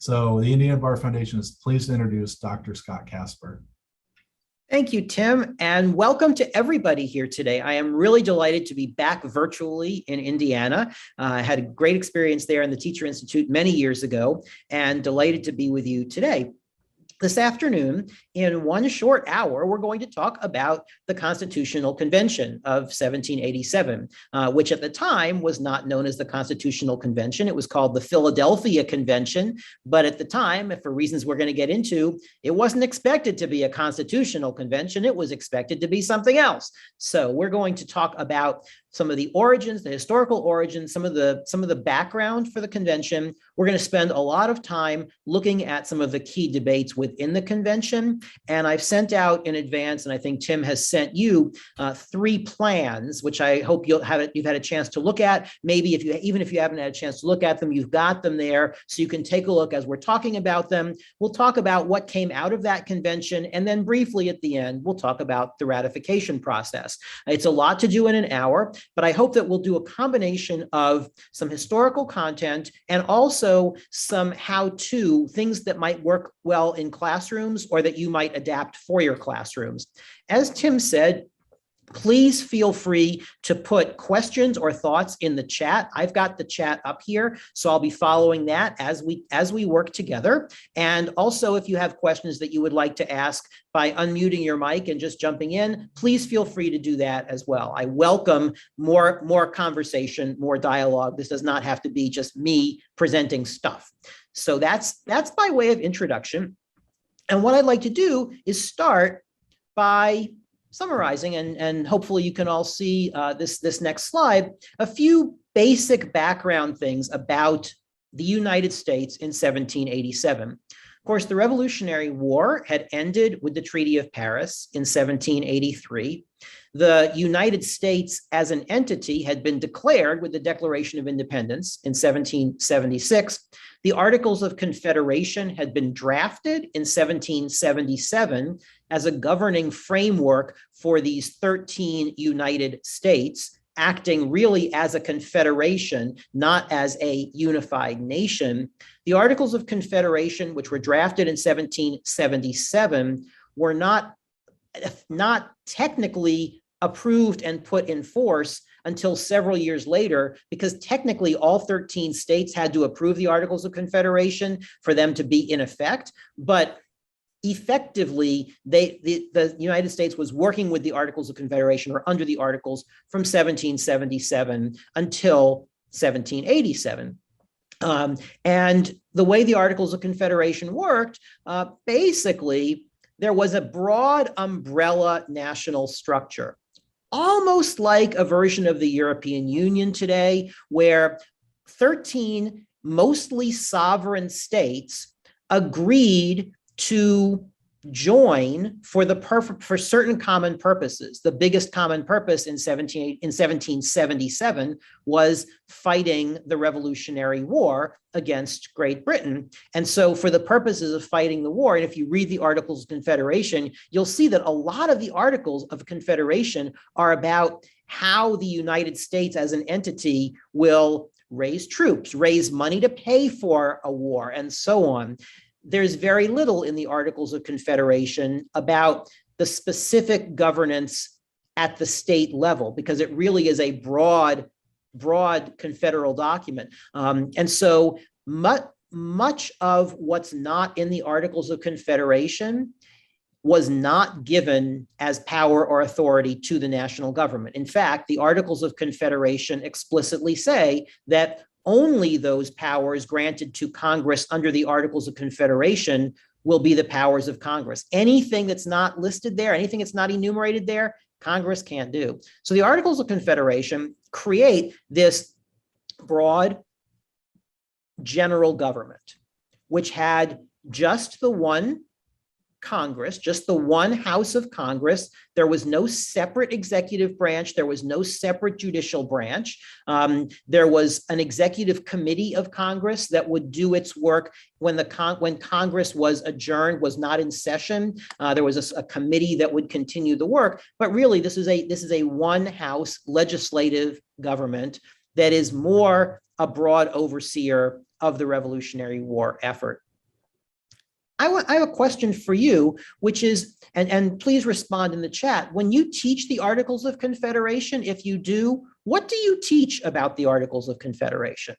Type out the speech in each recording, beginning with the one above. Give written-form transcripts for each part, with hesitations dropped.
So the Indiana Bar Foundation is pleased to introduce Dr. Scott Casper. Thank you, Tim, and welcome to everybody here today. I am really delighted to be back virtually in Indiana. I had a great experience there in the Teacher Institute many years ago, and delighted to be with you today. This afternoon, in one short hour, we're going to talk about the Constitutional Convention of 1787, which at the time was not known as the Constitutional Convention. It was called the Philadelphia Convention, but at the time, for reasons we're going to get into, it wasn't expected to be a constitutional convention. It was expected to be something else. So we're going to talk about some of the origins, the historical origins, some of the background for the convention. We're going to spend a lot of time looking at some of the key debates within the convention. And I've sent out in advance, and I think Tim has sent you 3 plans, which I hope you've had a chance to look at. Maybe even if you haven't had a chance to look at them, you've got them there so you can take a look as we're talking about them. We'll talk about what came out of that convention, and then briefly at the end, we'll talk about the ratification process. It's a lot to do in an hour, but I hope that we'll do a combination of some historical content and also some how-to things that might work well in classrooms or that you might adapt for your classrooms. As Tim said, please feel free to put questions or thoughts in the chat. I've got the chat up here, so I'll be following that as we work together. And also, if you have questions that you would like to ask by unmuting your mic and just jumping in, please feel free to do that as well. I welcome more conversation, more dialogue. This does not have to be just me presenting stuff. So that's by way of introduction. And what I'd like to do is start by summarizing, and hopefully you can all see this next slide, a few basic background things about the United States in 1787. Of course, the Revolutionary War had ended with the Treaty of Paris in 1783. The United States as an entity had been declared with the Declaration of Independence in 1776. The Articles of Confederation had been drafted in 1777 as a governing framework for these 13 United States, acting really as a confederation, not as a unified nation. The Articles of Confederation, which were drafted in 1777, were not technically approved and put in force until several years later, because technically all 13 states had to approve the Articles of Confederation for them to be in effect. But effectively, the United States was working with the Articles of Confederation or under the Articles from 1777 until 1787. And the way the Articles of Confederation worked, basically, there was a broad umbrella national structure, almost like a version of the European Union today, where 13 mostly sovereign states agreed to join for certain common purposes. The biggest common purpose in 1777 was fighting the Revolutionary War against Great Britain. And so for the purposes of fighting the war, and if you read the Articles of Confederation, you'll see that a lot of the Articles of Confederation are about how the United States as an entity will raise troops, raise money to pay for a war, and so on. There's very little in the Articles of Confederation about the specific governance at the state level, because it really is a broad confederal document. And so much of what's not in the Articles of Confederation was not given as power or authority to the national government. In fact, the Articles of Confederation explicitly say that only those powers granted to Congress under the Articles of Confederation will be the powers of Congress. Anything that's not listed there, anything that's not enumerated there, Congress can't do. So the Articles of Confederation create this broad general government, which had just the one Congress, just the one House of Congress. There was no separate executive branch. There was no separate judicial branch. There was an executive committee of Congress that would do its work when Congress was adjourned, was not in session. There was a committee that would continue the work. But really, this is a one House legislative government that is more a broad overseer of the Revolutionary War effort. I have a question for you, which is, and please respond in the chat. When you teach the Articles of Confederation, if you do, what do you teach about the Articles of Confederation?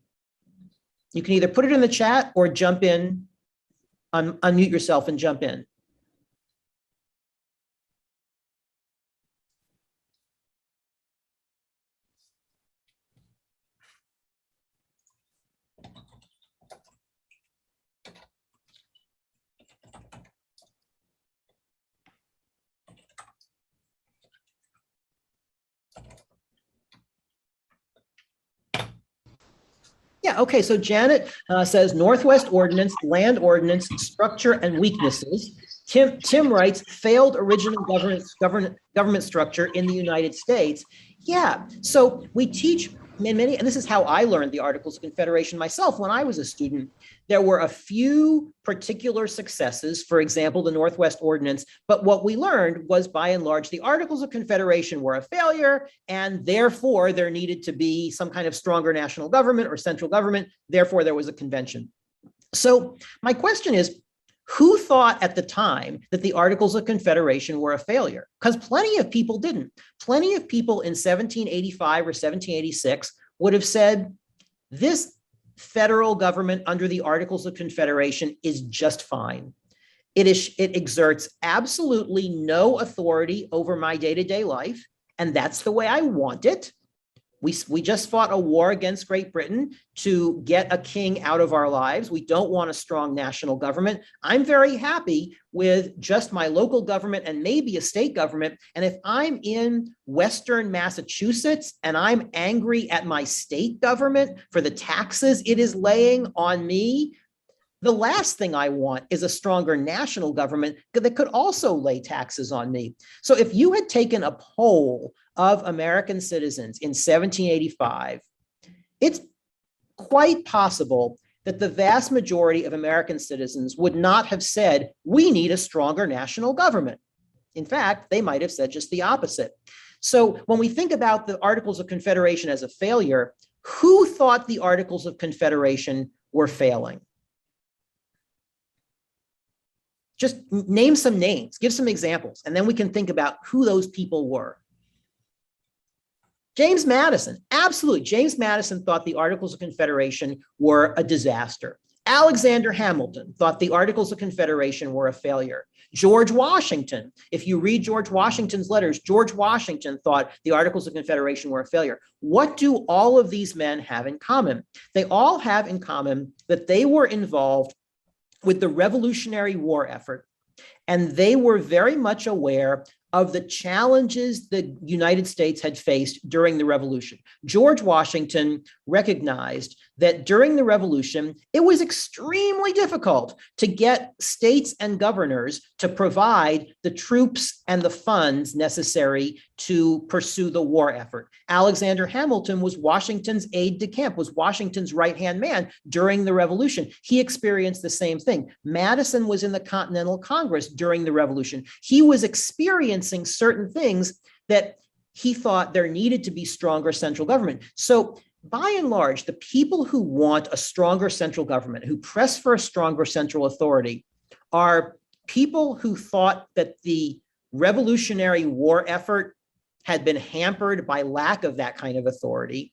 You can either put it in the chat or jump in, unmute yourself and jump in. Yeah, okay, so Janet says Northwest Ordinance, Land Ordinance, Structure and Weaknesses. Tim writes, failed original government structure in the United States. Yeah, so we teach many, and this is how I learned the Articles of Confederation myself when I was a student. There were a few particular successes, for example, the Northwest Ordinance, but what we learned was by and large, the Articles of Confederation were a failure, and therefore there needed to be some kind of stronger national government or central government, therefore there was a convention. So my question is, who thought at the time that the Articles of Confederation were a failure? Because plenty of people didn't. Plenty of people in 1785 or 1786 would have said, this federal government under the Articles of Confederation is just fine. It exerts absolutely no authority over my day-to-day life, and that's the way I want it. We just fought a war against Great Britain to get a king out of our lives. We don't want a strong national government. I'm very happy with just my local government and maybe a state government. And if I'm in Western Massachusetts and I'm angry at my state government for the taxes it is laying on me, the last thing I want is a stronger national government that could also lay taxes on me. So if you had taken a poll of American citizens in 1785, it's quite possible that the vast majority of American citizens would not have said, we need a stronger national government. In fact, they might have said just the opposite. So when we think about the Articles of Confederation as a failure, who thought the Articles of Confederation were failing? Just name some names, give some examples, and then we can think about who those people were. James Madison, absolutely. James Madison thought the Articles of Confederation were a disaster. Alexander Hamilton thought the Articles of Confederation were a failure. George Washington, if you read George Washington's letters, George Washington thought the Articles of Confederation were a failure. What do all of these men have in common? They all have in common that they were involved with the Revolutionary War effort, and they were very much aware of the challenges the United States had faced during the Revolution. George Washington recognized that during the Revolution, it was extremely difficult to get states and governors to provide the troops and the funds necessary to pursue the war effort. Alexander Hamilton was Washington's aide-de-camp, was Washington's right-hand man during the Revolution. He experienced the same thing. Madison was in the Continental Congress during the Revolution. He was experiencing certain things that he thought there needed to be stronger central government. So by and large, the people who want a stronger central government, who press for a stronger central authority, are people who thought that the Revolutionary War effort had been hampered by lack of that kind of authority,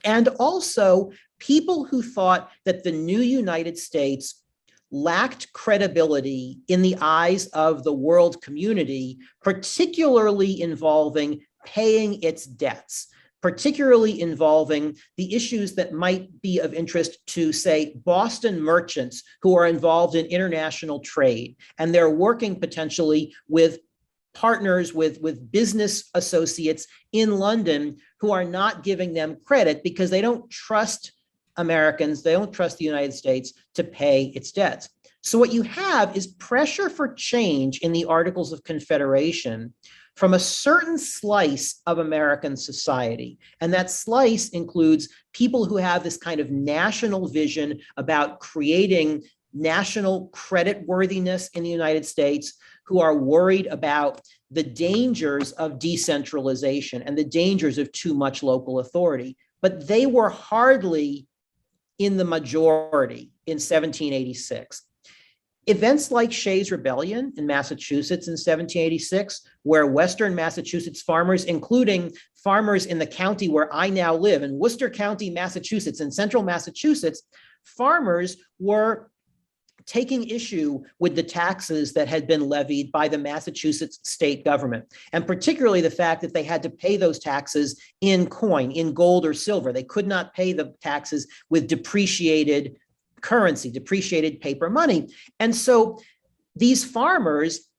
and also people who thought that the new United States lacked credibility in the eyes of the world community, particularly involving paying its debts, particularly involving the issues that might be of interest to, say, Boston merchants who are involved in international trade, and they're working potentially with partners, with business associates in London who are not giving them credit because they don't trust Americans, they don't trust the United States to pay its debts. So what you have is pressure for change in the Articles of Confederation from a certain slice of American society. And that slice includes people who have this kind of national vision about creating national creditworthiness in the United States, who are worried about the dangers of decentralization and the dangers of too much local authority. But they were hardly in the majority in 1786. Events like Shays' Rebellion in Massachusetts in 1786, where Western Massachusetts farmers, including farmers in the county where I now live, in Worcester County, Massachusetts, in central Massachusetts, farmers were taking issue with the taxes that had been levied by the Massachusetts state government, and particularly the fact that they had to pay those taxes in coin, in gold or silver. They could not pay the taxes with depreciated currency, depreciated paper money. And so these farmers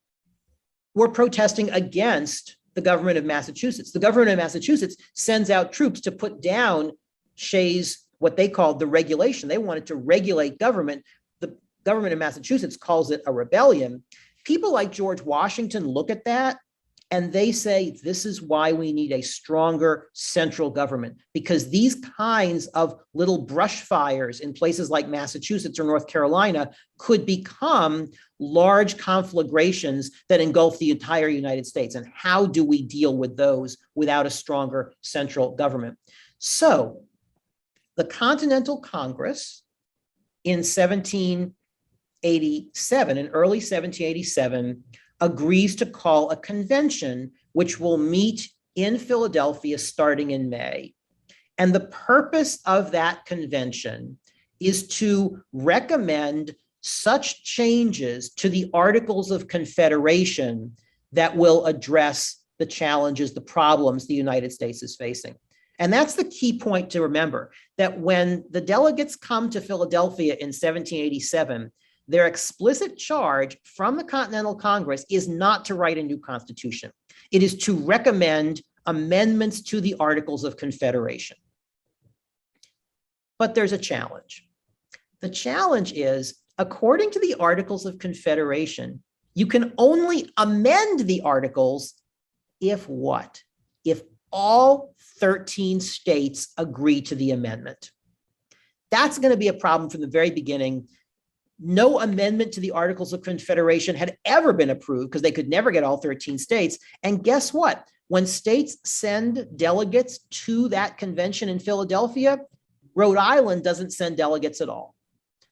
were protesting against the government of Massachusetts. The government of Massachusetts sends out troops to put down Shays', what they called the regulation. They wanted to regulate government. The government of Massachusetts calls it a rebellion. People like George Washington look at that and they say, this is why we need a stronger central government, because these kinds of little brush fires in places like Massachusetts or North Carolina could become large conflagrations that engulf the entire United States. And how do we deal with those without a stronger central government? So the Continental Congress in 1787, in early 1787, agrees to call a convention, which will meet in Philadelphia starting in May. And the purpose of that convention is to recommend such changes to the Articles of Confederation that will address the challenges, the problems the United States is facing. And that's the key point to remember, that when the delegates come to Philadelphia in 1787, their explicit charge from the Continental Congress is not to write a new constitution. It is to recommend amendments to the Articles of Confederation. But there's a challenge. The challenge is, according to the Articles of Confederation, you can only amend the Articles if what? If all 13 states agree to the amendment. That's going to be a problem from the very beginning. No amendment to the Articles of Confederation had ever been approved because they could never get all 13 states. And guess what? When states send delegates to that convention in Philadelphia, Rhode Island doesn't send delegates at all.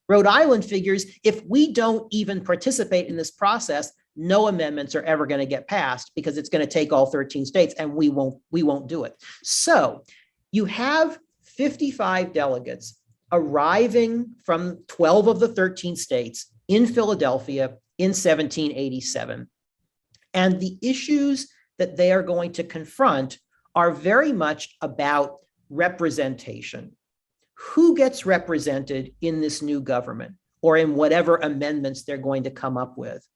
Rhode Island figures, if we don't even participate in this process, no amendments are ever going to get passed because it's going to take all 13 states and we won't do it. So you have 55 delegates arriving from 12 of the 13 states in Philadelphia in 1787. And the issues that they are going to confront are very much about representation. Who gets represented in this new government or in whatever amendments they're going to come up with?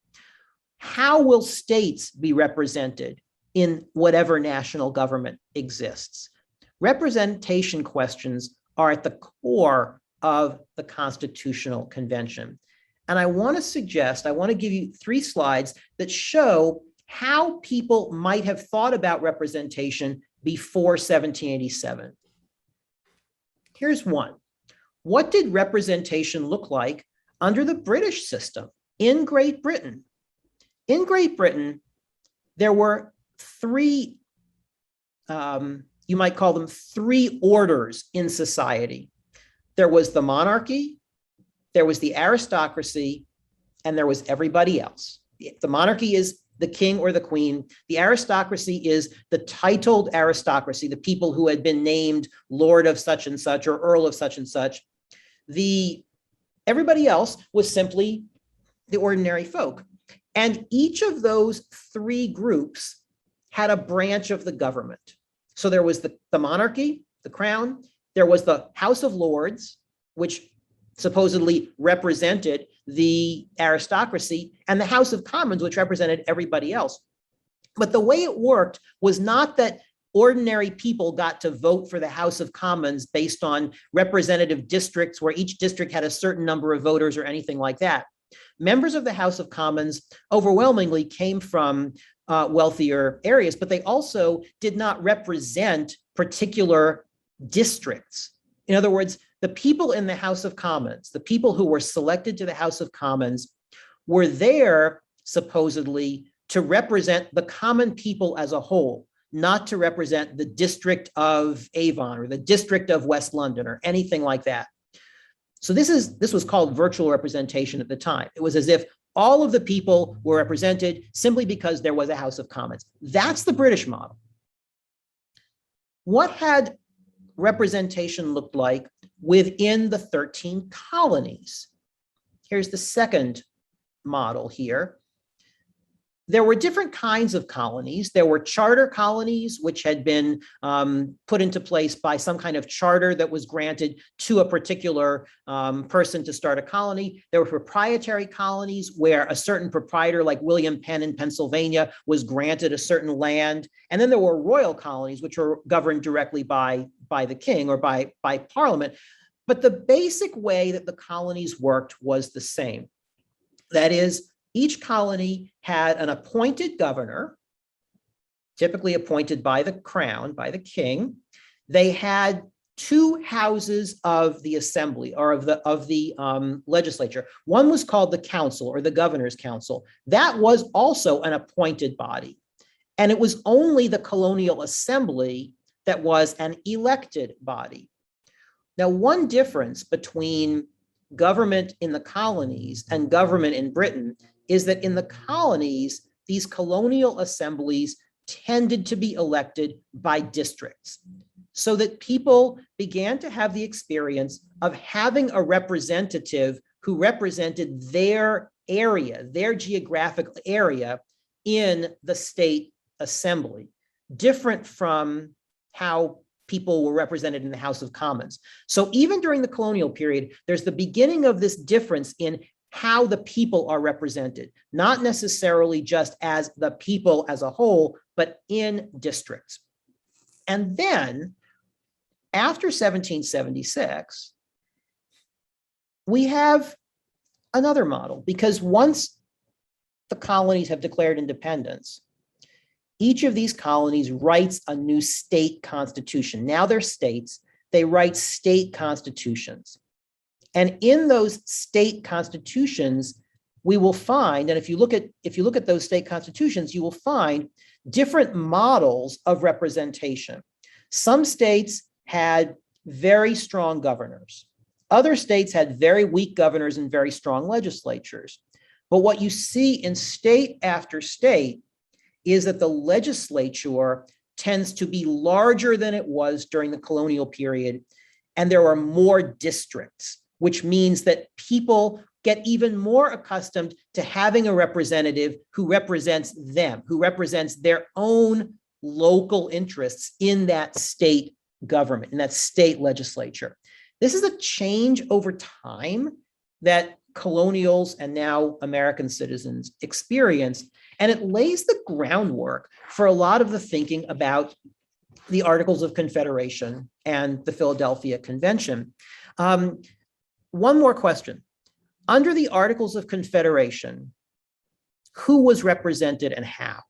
How will states be represented in whatever national government exists? Representation questions are at the core of the Constitutional Convention. And I want to give you 3 slides that show how people might have thought about representation before 1787. Here's one. What did representation look like under the British system in Great Britain? In Great Britain, there were 3, you might call them 3 orders in society. There was the monarchy, there was the aristocracy, and there was everybody else. The monarchy is the king or the queen. The aristocracy is the titled aristocracy, the people who had been named Lord of such and such or Earl of such and such. Everybody else was simply the ordinary folk. And each of those 3 groups had a branch of the government. So there was the monarchy, the crown, there was the House of Lords, which supposedly represented the aristocracy, and the House of Commons, which represented everybody else. But the way it worked was not that ordinary people got to vote for the House of Commons based on representative districts where each district had a certain number of voters or anything like that. Members of the House of Commons overwhelmingly came from wealthier areas, but they also did not represent particular districts. In other words, the people in the House of Commons, the people who were selected to the House of Commons, were there supposedly to represent the common people as a whole, not to represent the district of Avon or the district of West London or anything like that. So this was called virtual representation at the time. It was as if all of the people were represented simply because there was a House of Commons. That's the British model. What had representation looked like within the 13 colonies? Here's the second model here. There were different kinds of colonies. There were charter colonies, which had been put into place by some kind of charter that was granted to a particular person to start a colony. There were proprietary colonies where a certain proprietor, like William Penn in Pennsylvania, was granted a certain land. And then there were royal colonies, which were governed directly by the king or by Parliament. But the basic way that the colonies worked was the same. That is, each colony had an appointed governor, typically appointed by the crown, by the king. They had two houses of the assembly or of the legislature. One was called the council or the governor's council. That was also an appointed body. And it was only the colonial assembly that was an elected body. Now, one difference between government in the colonies and government in Britain is that in the colonies, these colonial assemblies tended to be elected by districts, so that people began to have the experience of having a representative who represented their area, their geographic area in the state assembly, different from how people were represented in the House of Commons. So even during the colonial period, there's the beginning of this difference in how the people are represented, not necessarily just as the people as a whole, but in districts. And then after 1776, we have another model, because once the colonies have declared independence, each of these colonies writes a new state constitution. Now they're states, they write state constitutions. And in those state constitutions, we will find, and if you look at those state constitutions, you will find different models of representation. Some states had very strong governors. Other states had very weak governors and very strong legislatures. But what you see in state after state is that the legislature tends to be larger than it was during the colonial period, and there are more districts, which means that people get even more accustomed to having a representative who represents them, who represents their own local interests in that state government, in that state legislature. This is a change over time that colonials and now American citizens experienced, and it lays the groundwork for a lot of the thinking about the Articles of Confederation and the Philadelphia Convention. One more question. Under the Articles of Confederation, who was represented and how?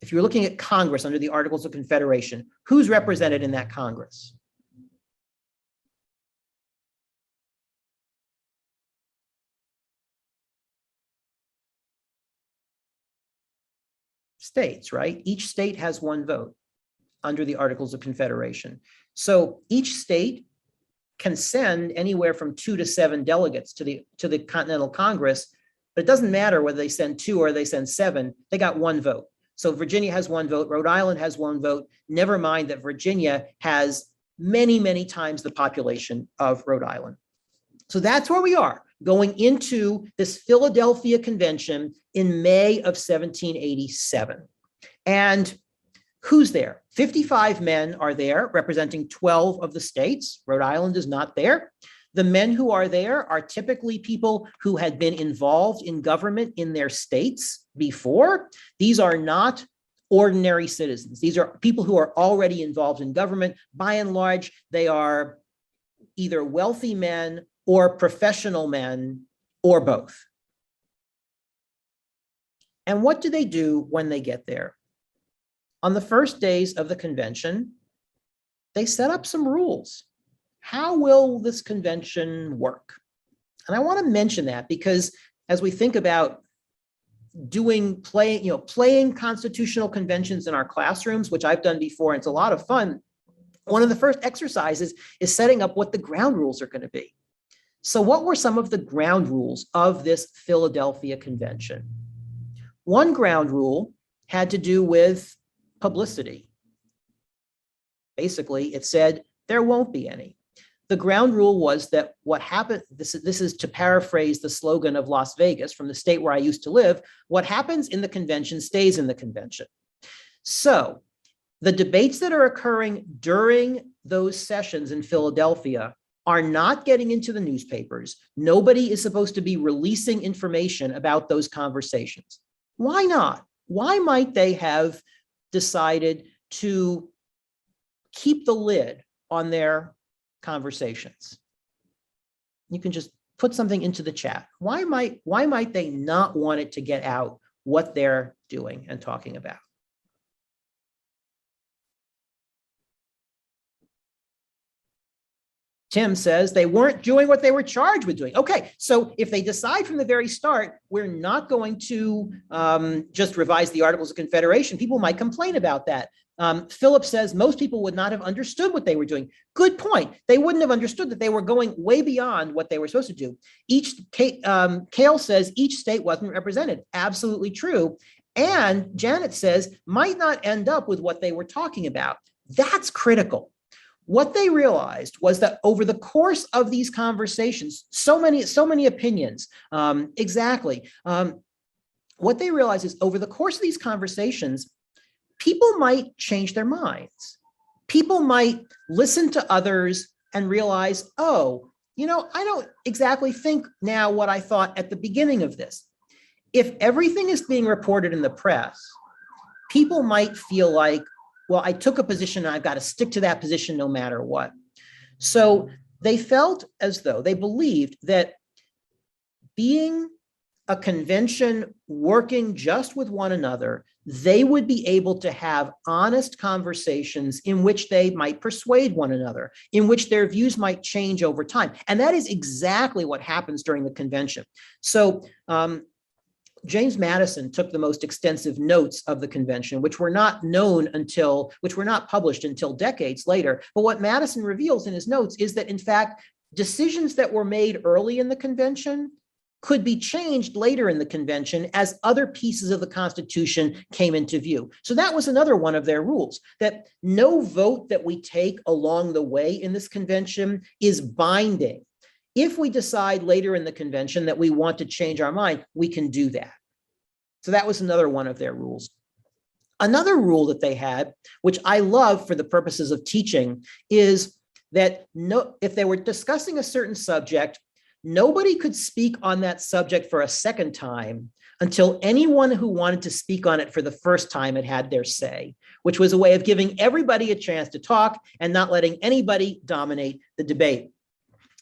If you're looking at Congress under the Articles of Confederation, who's represented in that Congress? States, right? Each state has one vote under the Articles of Confederation. So each state can send anywhere from 2 to 7 delegates to the Continental Congress, but it doesn't matter whether they send 2 or they send 7, they got one vote. So Virginia has one vote, Rhode Island has one vote, never mind that Virginia has many, many times the population of Rhode Island. So that's where we are, going into this Philadelphia Convention in May of 1787. And who's there? 55 men are there representing 12 of the states. Rhode Island is not there. The men who are there are typically people who had been involved in government in their states before. These are not ordinary citizens. These are people who are already involved in government. By and large, they are either wealthy men or professional men or both. And what do they do when they get there? On the first days of the convention, they set up some rules. How will this convention work? And I want to mention that because as we think about playing constitutional conventions in our classrooms, which I've done before, and it's a lot of fun, one of the first exercises is setting up what the ground rules are going to be. So what were some of the ground rules of this Philadelphia Convention? One ground rule had to do with publicity. Basically, it said there won't be any. The ground rule was that what happened, this is to paraphrase the slogan of Las Vegas from the state where I used to live, what happens in the convention stays in the convention. So the debates that are occurring during those sessions in Philadelphia are not getting into the newspapers. Nobody is supposed to be releasing information about those conversations. Why not? Why might they have decided to keep the lid on their conversations? You can just put something into the chat. Why might they not want it to get out what they're doing and talking about? Tim says they weren't doing what they were charged with doing. Okay, so if they decide from the very start, we're not going to just revise the Articles of Confederation, people might complain about that. Philip says most people would not have understood what they were doing. Good point. They wouldn't have understood that they were going way beyond what they were supposed to do. Cale says each state wasn't represented. Absolutely true. And Janet says might not end up with what they were talking about. That's critical. What they realized was that over the course of these conversations, so many opinions, exactly. What they realized is over the course of these conversations, people might change their minds. People might listen to others and realize, oh, I don't exactly think now what I thought at the beginning of this. If everything is being reported in the press, people might feel like, well, I took a position and I've got to stick to that position no matter what. So they felt as though they believed that being a convention working just with one another, they would be able to have honest conversations in which they might persuade one another, in which their views might change over time. And that is exactly what happens during the convention. So James Madison took the most extensive notes of the convention, which were not published until decades later. But what Madison reveals in his notes is that, in fact, decisions that were made early in the convention could be changed later in the convention as other pieces of the Constitution came into view. So that was another one of their rules, that no vote that we take along the way in this convention is binding. If we decide later in the convention that we want to change our mind, we can do that. So that was another one of their rules. Another rule that they had, which I love for the purposes of teaching, is that if they were discussing a certain subject, nobody could speak on that subject for a second time until anyone who wanted to speak on it for the first time had had their say, which was a way of giving everybody a chance to talk and not letting anybody dominate the debate.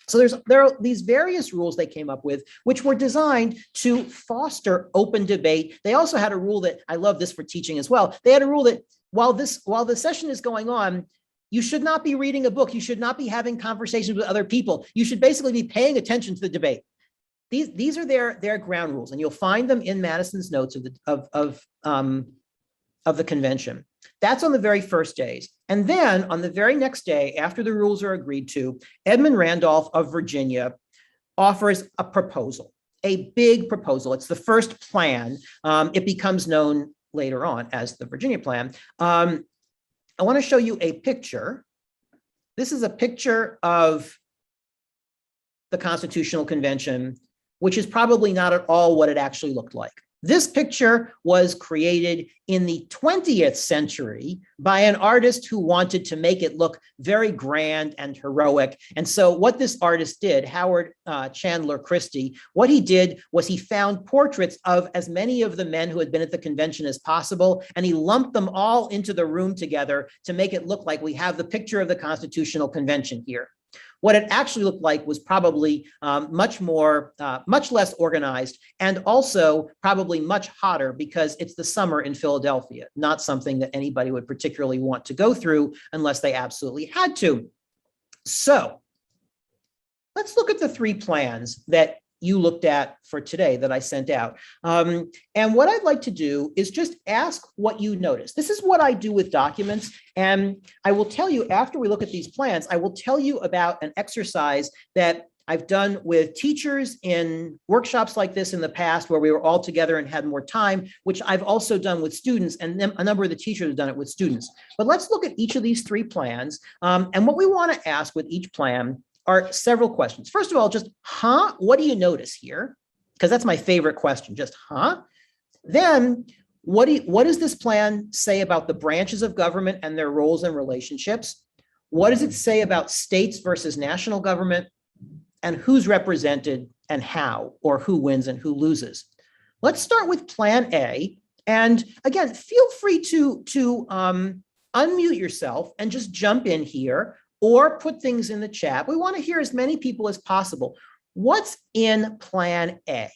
So there are these various rules they came up with, which were designed to foster open debate. They also had a rule that, I love this for teaching as well. They had a rule that while the session is going on, you should not be reading a book. You should not be having conversations with other people. You should basically be paying attention to the debate. These are their ground rules, and you'll find them in Madison's notes of the convention. That's on the very first days. And then on the very next day, after the rules are agreed to, Edmund Randolph of Virginia offers a proposal, a big proposal. It's the first plan. It becomes known later on as the Virginia Plan. I want to show you a picture. This is a picture of the Constitutional Convention, which is probably not at all what it actually looked like. This picture was created in the 20th century by an artist who wanted to make it look very grand and heroic. And so what this artist did, Howard Chandler Christie, what he did was he found portraits of as many of the men who had been at the convention as possible, and he lumped them all into the room together to make it look like we have the picture of the Constitutional Convention here. What it actually looked like was probably much less organized, and also probably much hotter because it's the summer in Philadelphia, not something that anybody would particularly want to go through unless they absolutely had to. So let's look at the three plans that you looked at for today that I sent out. And what I'd like to do is just ask what you noticed. This is what I do with documents. And I will tell you, after we look at these plans, I will tell you about an exercise that I've done with teachers in workshops like this in the past, where we were all together and had more time, which I've also done with students, and a number of the teachers have done it with students. But let's look at each of these three plans. And what we want to ask with each plan are several questions. First of all, just, what do you notice here? Because that's my favorite question, just, Then, what does this plan say about the branches of government and their roles and relationships? What does it say about states versus national government? And who's represented and how, or who wins and who loses? Let's start with Plan A. And again, feel free to unmute yourself and just jump in here or put things in the chat. We want to hear as many people as possible. What's in Plan A?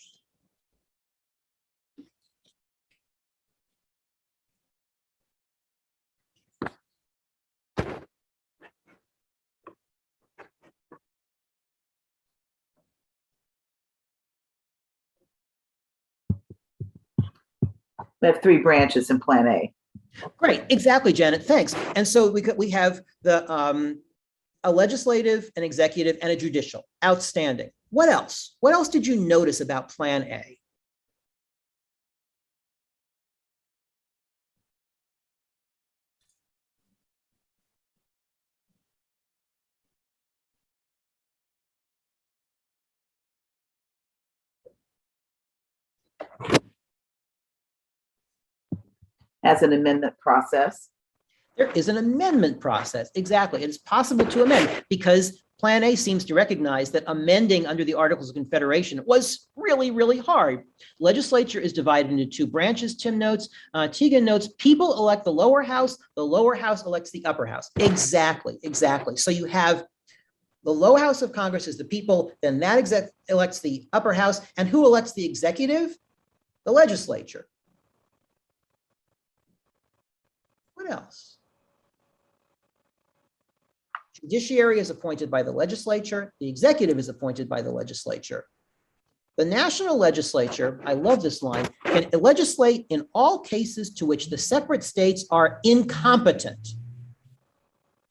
We have three branches in Plan A. Great, exactly, Janet, thanks. And so we have a legislative, an executive, and a judicial. Outstanding. What else? What else did you notice about Plan A? Has an amendment process. There is an amendment process. Exactly. It's possible to amend because Plan A seems to recognize that amending under the Articles of Confederation was really, really hard. Legislature is divided into two branches, Tim notes. Tegan notes, people elect the lower house elects the upper house. Exactly, exactly. So you have the lower house of Congress is the people, then that elects the upper house. And who elects the executive? The legislature. What else? Judiciary is appointed by the legislature. The executive is appointed by the legislature. The national legislature, I love this line, can legislate in all cases to which the separate states are incompetent.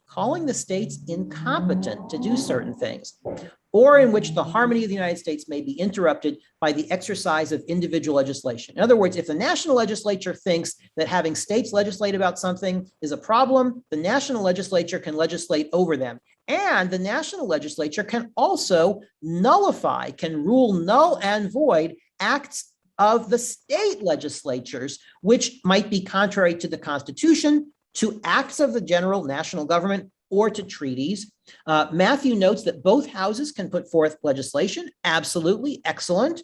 Calling the states incompetent to do certain things, or in which the harmony of the United States may be interrupted by the exercise of individual legislation. In other words, if the national legislature thinks that having states legislate about something is a problem, the national legislature can legislate over them. And the national legislature can also nullify, can rule null and void acts of the state legislatures, which might be contrary to the Constitution, to acts of the general national government, or to treaties. Matthew notes that both houses can put forth legislation. Absolutely, excellent.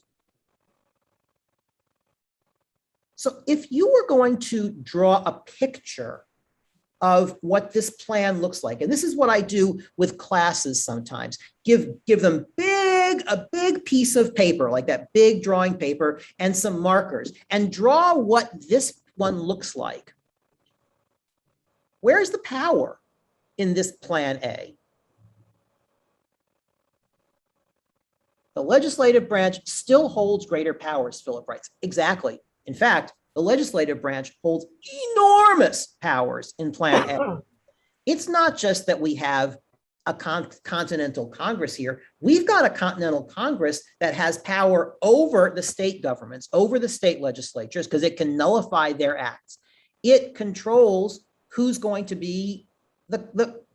So if you were going to draw a picture of what this plan looks like, and this is what I do with classes sometimes, give them a big piece of paper, like that big drawing paper, and some markers, and draw what this one looks like. Where's the power in this Plan A? The legislative branch still holds greater powers, Philip writes. Exactly. In fact, the legislative branch holds enormous powers in Plan A. It's not just that we have a continental Congress here. We've got a continental Congress that has power over the state governments, over the state legislatures, because it can nullify their acts. It controls who's going to be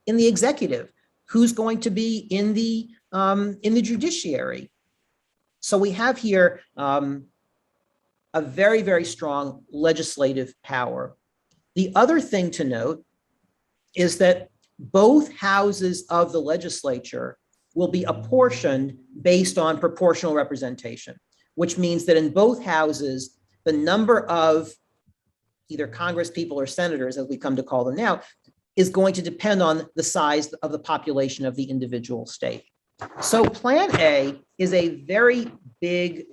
in the executive, who's going to be in the judiciary. So we have here a very, very strong legislative power. The other thing to note is that both houses of the legislature will be apportioned based on proportional representation, which means that in both houses, the number of either Congress people or senators, as we come to call them now, is going to depend on the size of the population of the individual state. So Plan A is a very big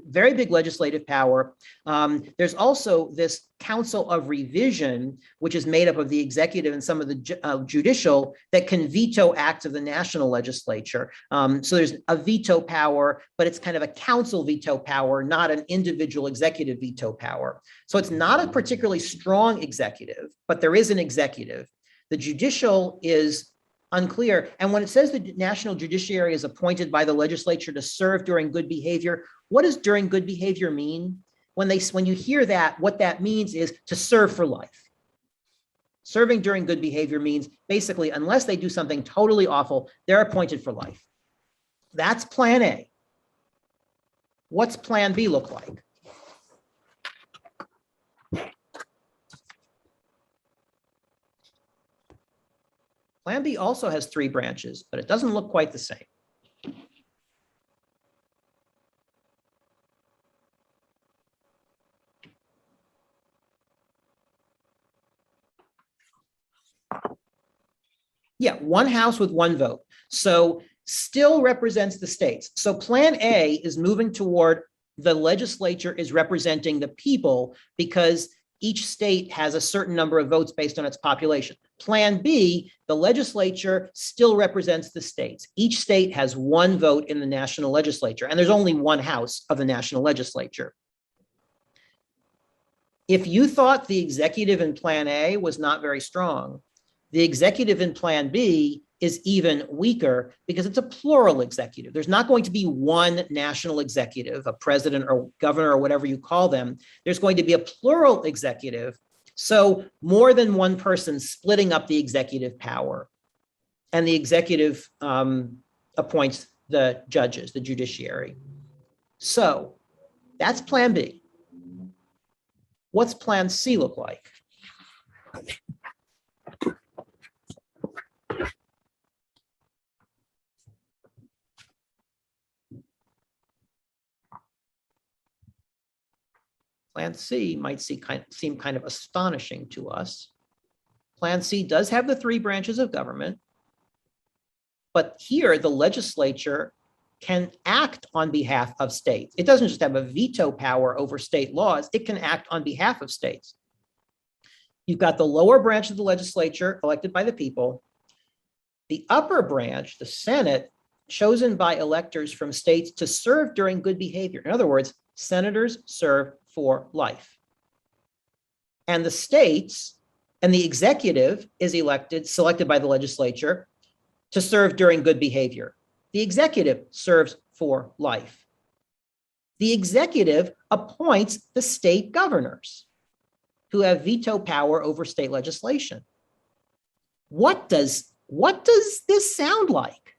very big legislative power. There's also this Council of Revision, which is made up of the executive and some of the judicial that can veto acts of the national legislature. So there's a veto power, but it's kind of a council veto power, not an individual executive veto power. So it's not a particularly strong executive, but there is an executive. The judicial is unclear. And when it says the national judiciary is appointed by the legislature to serve during good behavior, what does during good behavior mean? When you hear that, what that means is to serve for life. Serving during good behavior means basically, unless they do something totally awful, they're appointed for life. That's plan A. What's plan B look like? Plan B also has 3 branches, but it doesn't look quite the same. Yeah, 1 house with 1 vote. So still represents the states. So plan A is moving toward the legislature is representing the people because each state has a certain number of votes based on its population. Plan B, the legislature still represents the states. Each state has 1 vote in the national legislature, and there's only 1 house of the national legislature. If you thought the executive in Plan A was not very strong, the executive in Plan B is even weaker because it's a plural executive. There's not going to be 1 national executive, a president or governor or whatever you call them. There's going to be a plural executive. So more than 1 person splitting up the executive power. And the executive appoints the judges, the judiciary. So that's Plan B. What's Plan C look like? Plan C might seem kind of astonishing to us. Plan C does have the 3 branches of government, but here the legislature can act on behalf of states. It doesn't just have a veto power over state laws, it can act on behalf of states. You've got the lower branch of the legislature elected by the people, the upper branch, the Senate, chosen by electors from states to serve during good behavior. In other words, senators serve for life. And the states and the executive is selected by the legislature to serve during good behavior. The executive serves for life. The executive appoints the state governors who have veto power over state legislation. What does this sound like?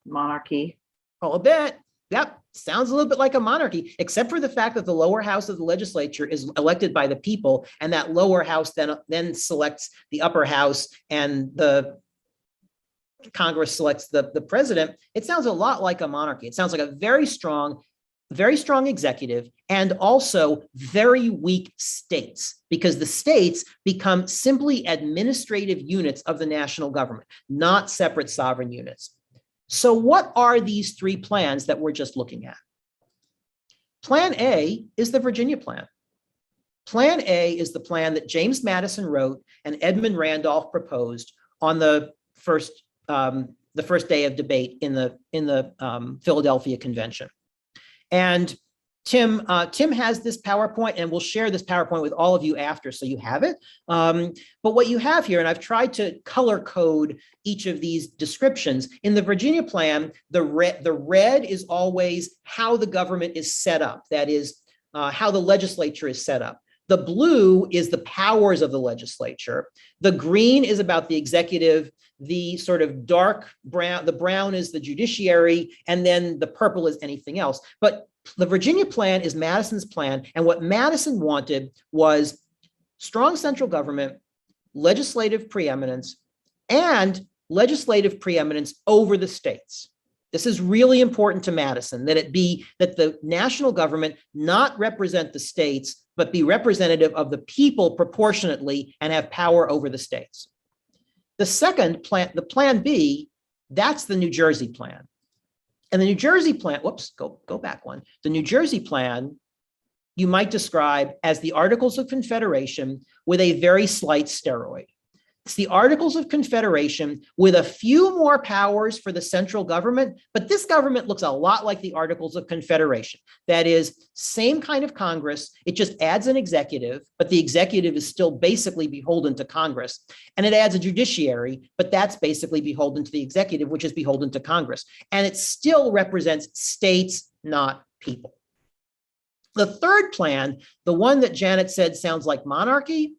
Monarchy. Oh, a bit. Yep. Sounds a little bit like a monarchy, except for the fact that the lower house of the legislature is elected by the people, and that lower house then selects the upper house, and the Congress selects the president. It sounds a lot like a monarchy. It sounds like a very strong executive, and also very weak states, because the states become simply administrative units of the national government, not separate sovereign units. So what are these 3 plans that we're just looking at? Plan A is the Virginia plan. Plan A is the plan that James Madison wrote and Edmund Randolph proposed on the first day of debate in the Philadelphia Convention. And Tim has this PowerPoint, and we'll share this PowerPoint with all of you after, so you have it. But what you have here, and I've tried to color code each of these descriptions. In the Virginia plan, the red is always how the government is set up. That is how the legislature is set up. The blue is the powers of the legislature. The green is about the executive. The sort of dark brown, the brown is the judiciary, and then the purple is anything else. But the Virginia plan is Madison's plan, and what Madison wanted was strong central government, legislative preeminence, and legislative preeminence over the states. This is really important to Madison, that the national government not represent the states, but be representative of the people proportionately and have power over the states. The second plan, the plan B, that's the New Jersey plan. And the New Jersey plan, whoops, go back one. The New Jersey plan, you might describe as the Articles of Confederation with a very slight steroid. It's the Articles of Confederation with a few more powers for the central government, but this government looks a lot like the Articles of Confederation. That is, same kind of Congress, it just adds an executive, but the executive is still basically beholden to Congress. And it adds a judiciary, but that's basically beholden to the executive, which is beholden to Congress. And it still represents states, not people. The third plan, the one that Janet said sounds like monarchy,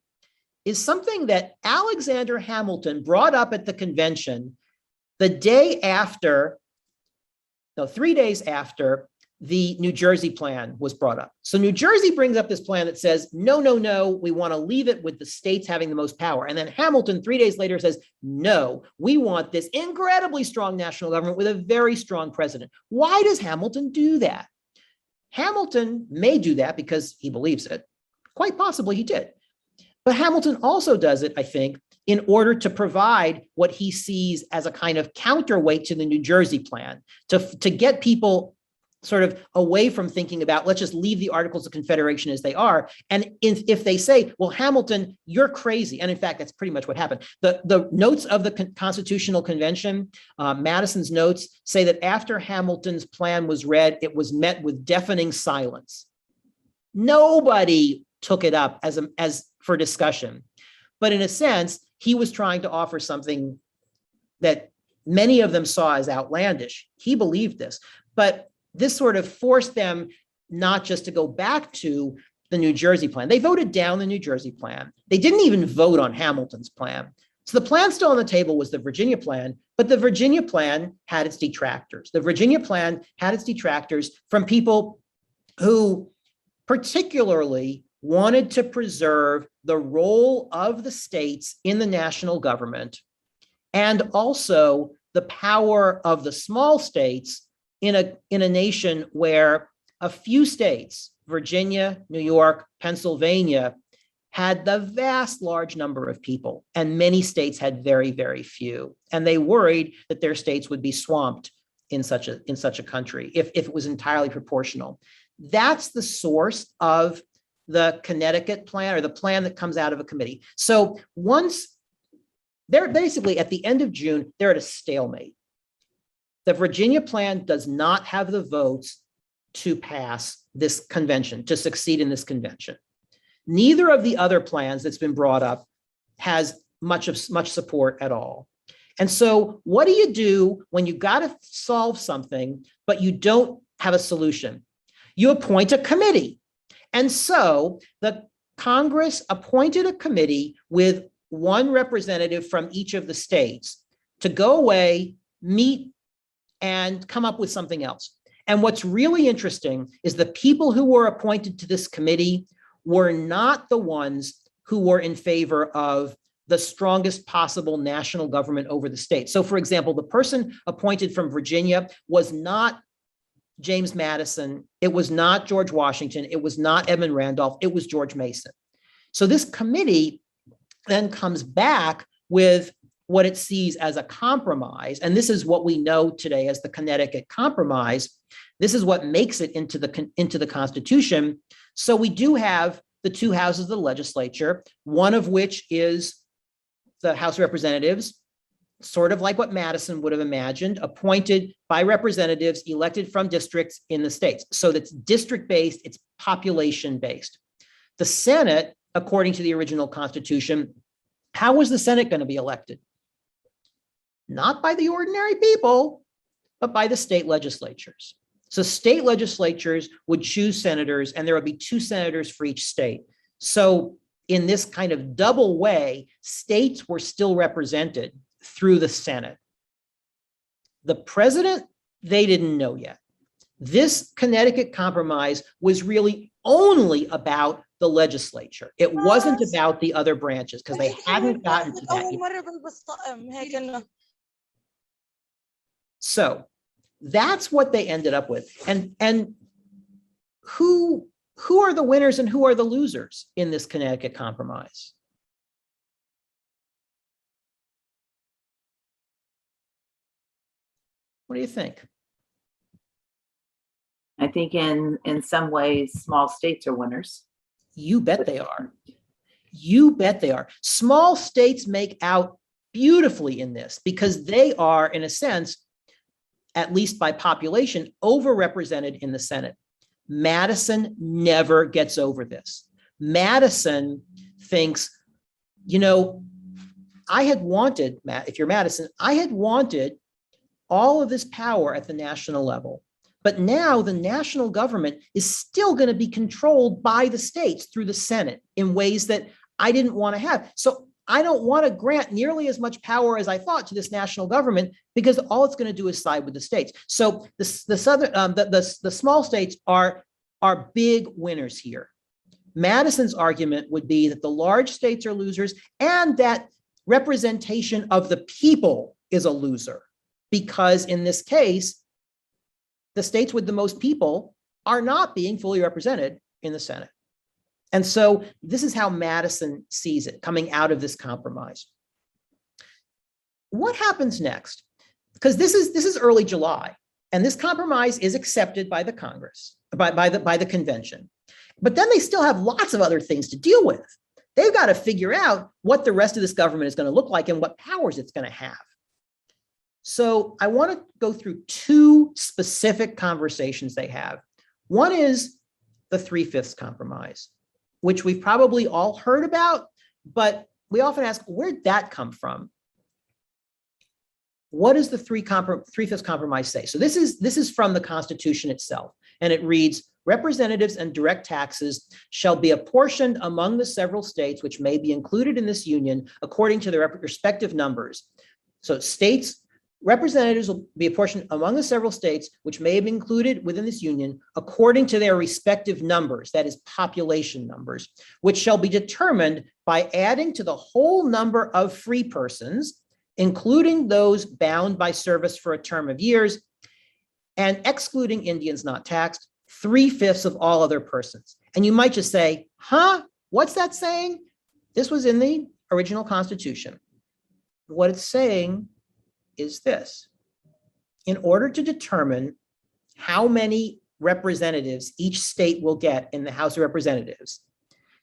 is something that Alexander Hamilton brought up at the convention the day after, no, 3 days after the New Jersey plan was brought up. So New Jersey brings up this plan that says, no, no, no, we want to leave it with the states having the most power. And then Hamilton 3 days later says, no, we want this incredibly strong national government with a very strong president. Why does Hamilton do that? Hamilton may do that because he believes it. Quite possibly he did. But Hamilton also does it, I think, in order to provide what he sees as a kind of counterweight to the New Jersey plan, to get people sort of away from thinking about, let's just leave the Articles of Confederation as they are. And if they say, well, Hamilton, you're crazy. And in fact, that's pretty much what happened. The notes of the Constitutional Convention, Madison's notes, say that after Hamilton's plan was read, it was met with deafening silence. Nobody took it up as for discussion. But in a sense, he was trying to offer something that many of them saw as outlandish. He believed this, but this sort of forced them not just to go back to the New Jersey plan. They voted down the New Jersey plan. They didn't even vote on Hamilton's plan. So the plan still on the table was the Virginia plan, but the Virginia plan had its detractors. The Virginia plan had its detractors from people who particularly wanted to preserve the role of the states in the national government and also the power of the small states in a nation where a few states, Virginia, New York, Pennsylvania, had the vast large number of people, and many states had very, very few. And they worried that their states would be swamped in such a country if it was entirely proportional. That's the source of the Connecticut plan, or the plan that comes out of a committee. So once they're basically at the end of June, they're at a stalemate. The Virginia plan does not have the votes to pass this convention, to succeed in this convention. Neither of the other plans that's been brought up has much support at all. And so what do you do when you got to solve something, but you don't have a solution? You appoint a committee. And so the Congress appointed a committee with one representative from each of the states to go away, meet, and come up with something else. And what's really interesting is the people who were appointed to this committee were not the ones who were in favor of the strongest possible national government over the state. So for example, the person appointed from Virginia was not James Madison, it was not George Washington, it was not Edmund Randolph, it was George Mason. So this committee then comes back with what it sees as a compromise, and this is what we know today as the Connecticut Compromise. This is what makes it into the Constitution. So we do have the two houses of the legislature, one of which is the House of Representatives, sort of like what Madison would have imagined, appointed by representatives elected from districts in the states. So that's district-based, it's population-based. The Senate, according to the original Constitution, how was the Senate going to be elected? Not by the ordinary people, but by the state legislatures. So state legislatures would choose senators, and there would be 2 senators for each state. So in this kind of double way, states were still represented through the Senate. The president, they didn't know yet. This Connecticut Compromise was really only about the legislature. It wasn't about the other branches because they hadn't gotten to that yet. So that's what they ended up with. And who are the winners and who are the losers in this Connecticut Compromise? What do you think? I think in some ways, small states are winners. You bet they are. You bet they are. Small states make out beautifully in this because they are, in a sense, at least by population, overrepresented in the Senate. Madison never gets over this. Madison thinks, I had wanted, if you're Madison, I had wanted all of this power at the national level. But now the national government is still going to be controlled by the states through the Senate in ways that I didn't want to have. So I don't want to grant nearly as much power as I thought to this national government because all it's going to do is side with the states. So the small states are big winners here. Madison's argument would be that the large states are losers and that representation of the people is a loser because in this case, the states with the most people are not being fully represented in the Senate. And so this is how Madison sees it coming out of this compromise. What happens next? Because this is early July, and this compromise is accepted by the Congress, by the convention. But then they still have lots of other things to deal with. They've got to figure out what the rest of this government is going to look like and what powers it's going to have. So I want to go through two specific conversations they have. One is the 3/5 compromise, which we've probably all heard about, but we often ask, where'd that come from? What does the 3/5 compromise say? So this is from the Constitution itself, and it reads, representatives and direct taxes shall be apportioned among the several states which may be included in this union according to their respective numbers. So representatives will be apportioned among the several states which may be included within this union according to their respective numbers, that is population numbers, which shall be determined by adding to the whole number of free persons, including those bound by service for a term of years, and excluding Indians not taxed, 3/5 of all other persons. And you might just say, what's that saying? This was in the original Constitution. What it's saying is this: in order to determine how many representatives each state will get in the House of Representatives,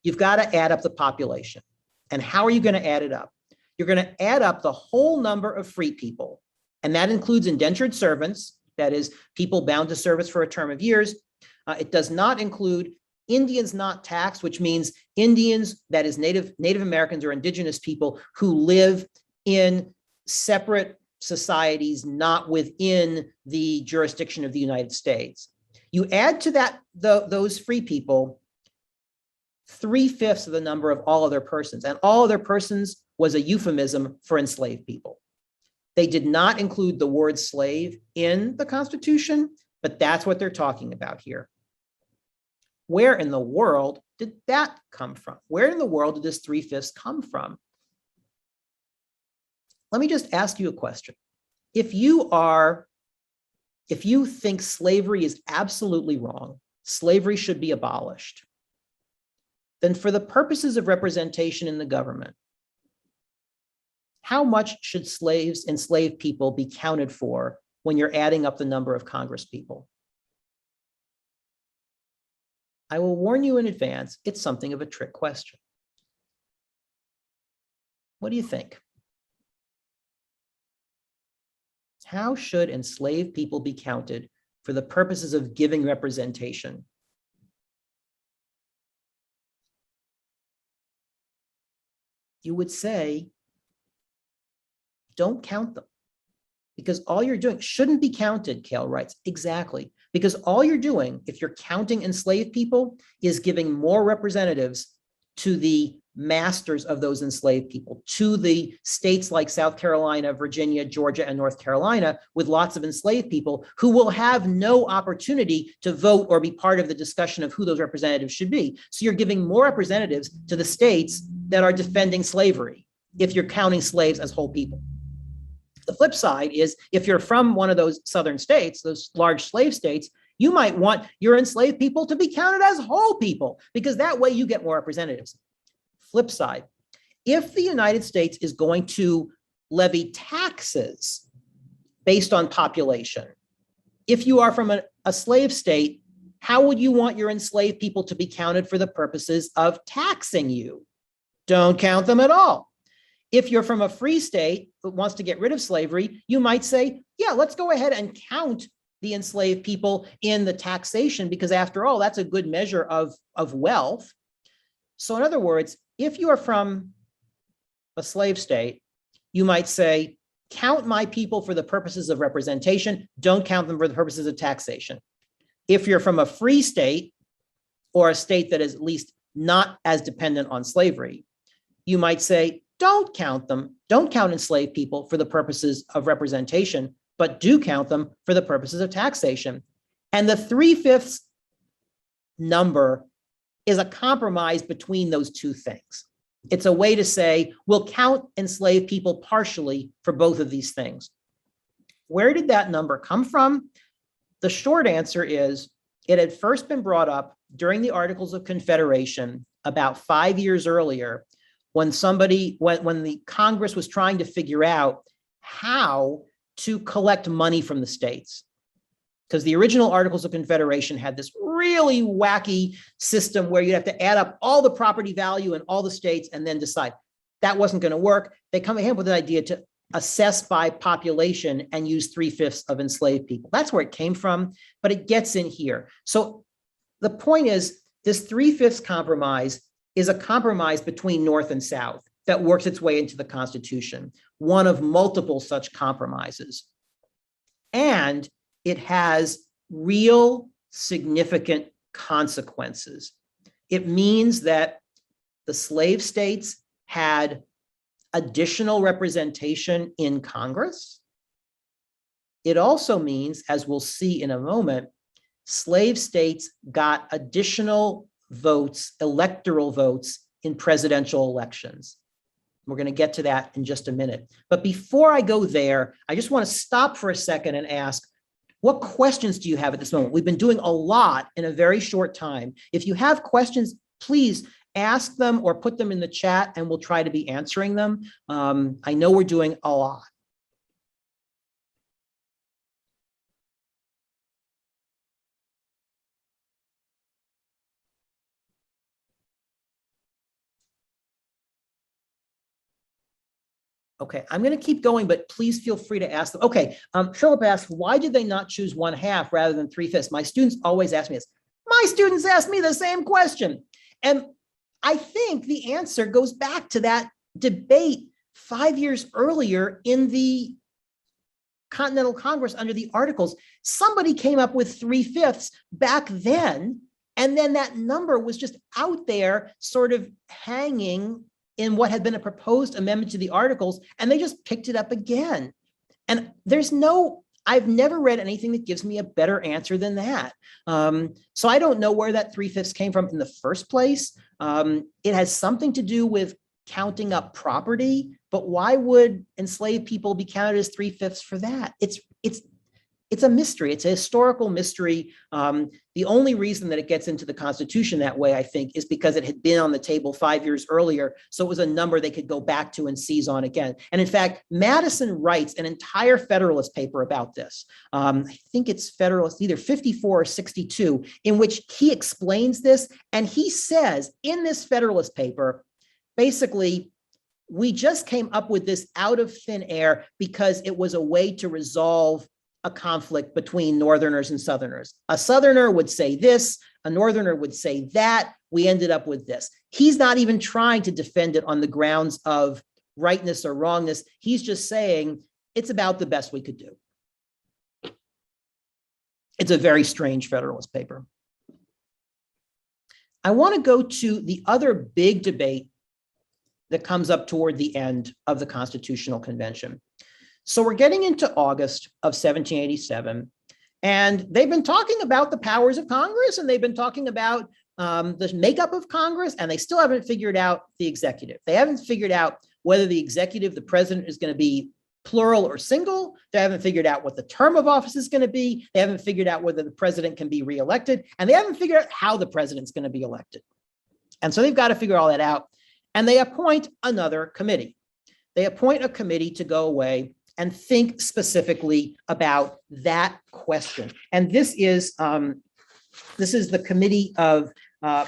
you've got to add up the population. And how are you going to add it up? You're going to add up the whole number of free people, and that includes indentured servants, that is, people bound to service for a term of years. It does not include Indians not taxed, which means Indians, that is Native Americans or indigenous people who live in separate societies not within the jurisdiction of the United States. You add to that those free people 3/5 of the number of all other persons, and all other persons was a euphemism for enslaved people. They did not include the word slave in the Constitution, but that's what they're talking about here. Where in the world did that come from? Where in the world did this 3/5 come from? Let me just ask you a question. If you think slavery is absolutely wrong, slavery should be abolished, then for the purposes of representation in the government, how much should enslaved people be counted for when you're adding up the number of Congress people? I will warn you in advance, it's something of a trick question. What do you think? How should enslaved people be counted for the purposes of giving representation? You would say, don't count them, because all you're doing shouldn't be counted, Kale writes. Exactly, because all you're doing, if you're counting enslaved people, is giving more representatives to the masters of those enslaved people, to the states like South Carolina, Virginia, Georgia, and North Carolina with lots of enslaved people who will have no opportunity to vote or be part of the discussion of who those representatives should be. So you're giving more representatives to the states that are defending slavery if you're counting slaves as whole people. The flip side is if you're from one of those southern states, those large slave states, you might want your enslaved people to be counted as whole people because that way you get more representatives. Flip side, if the United States is going to levy taxes based on population. If you are from a slave state, how would you want your enslaved people to be counted for the purposes of taxing you? Don't count them at all. If you're from a free state that wants to get rid of slavery, you might say, yeah, let's go ahead and count the enslaved people in the taxation, because after all, that's a good measure of wealth. So in other words, if you are from a slave state, you might say, count my people for the purposes of representation, don't count them for the purposes of taxation. If you're from a free state or a state that is at least not as dependent on slavery, you might say, don't count them, don't count enslaved people for the purposes of representation, but do count them for the purposes of taxation. And the 3/5 number is a compromise between those two things. It's a way to say, we'll count enslaved people partially for both of these things. Where did that number come from? The short answer is, it had first been brought up during the Articles of Confederation about 5 years earlier, when the Congress was trying to figure out how to collect money from the states. Because the original Articles of Confederation had this really wacky system where you'd have to add up all the property value in all the states and then decide. That wasn't going to work. They come ahead with an idea to assess by population and use 3/5 of enslaved people. That's where it came from, but it gets in here. So the point is, this 3/5 compromise is a compromise between North and South that works its way into the Constitution, one of multiple such compromises. And it has real significant consequences. It means that the slave states had additional representation in Congress. It also means, as we'll see in a moment, slave states got additional votes, electoral votes, in presidential elections. We're going to get to that in just a minute. But before I go there, I just want to stop for a second and ask, what questions do you have at this moment? We've been doing a lot in a very short time. If you have questions, please ask them or put them in the chat and we'll try to be answering them. I know we're doing a lot. Okay, I'm going to keep going, but please feel free to ask them. Okay, Philip asked, why did they not choose 1/2 rather than 3/5? My students always ask me this. My students ask me the same question. And I think the answer goes back to that debate 5 years earlier in the Continental Congress under the Articles. Somebody came up with 3/5 back then, and then that number was just out there sort of hanging in what had been a proposed amendment to the Articles, and they just picked it up again. And I've never read anything that gives me a better answer than that. So I don't know where that 3/5 came from in the first place. It has something to do with counting up property, but why would enslaved people be counted as 3/5 for that? It's a mystery. It's a historical mystery. The only reason that it gets into the Constitution that way, I think, is because it had been on the table 5 years earlier. So it was a number they could go back to and seize on again. And in fact, Madison writes an entire Federalist paper about this. I think it's Federalist either 54 or 62, in which he explains this. And he says in this Federalist paper, basically, we just came up with this out of thin air because it was a way to resolve a conflict between Northerners and Southerners. A Southerner would say this, a Northerner would say that. We ended up with this. He's not even trying to defend it on the grounds of rightness or wrongness. He's just saying it's about the best we could do. It's a very strange Federalist paper. I want to go to the other big debate that comes up toward the end of the Constitutional Convention. So we're getting into August of 1787, and they've been talking about the powers of Congress, and they've been talking about the makeup of Congress, and they still haven't figured out the executive. They haven't figured out whether the executive, the president, is going to be plural or single. They haven't figured out what the term of office is going to be. They haven't figured out whether the president can be reelected, and they haven't figured out how the president's going to be elected. And so they've got to figure all that out, and they appoint another committee. They appoint a committee to go away and think specifically about that question. And this is the committee of,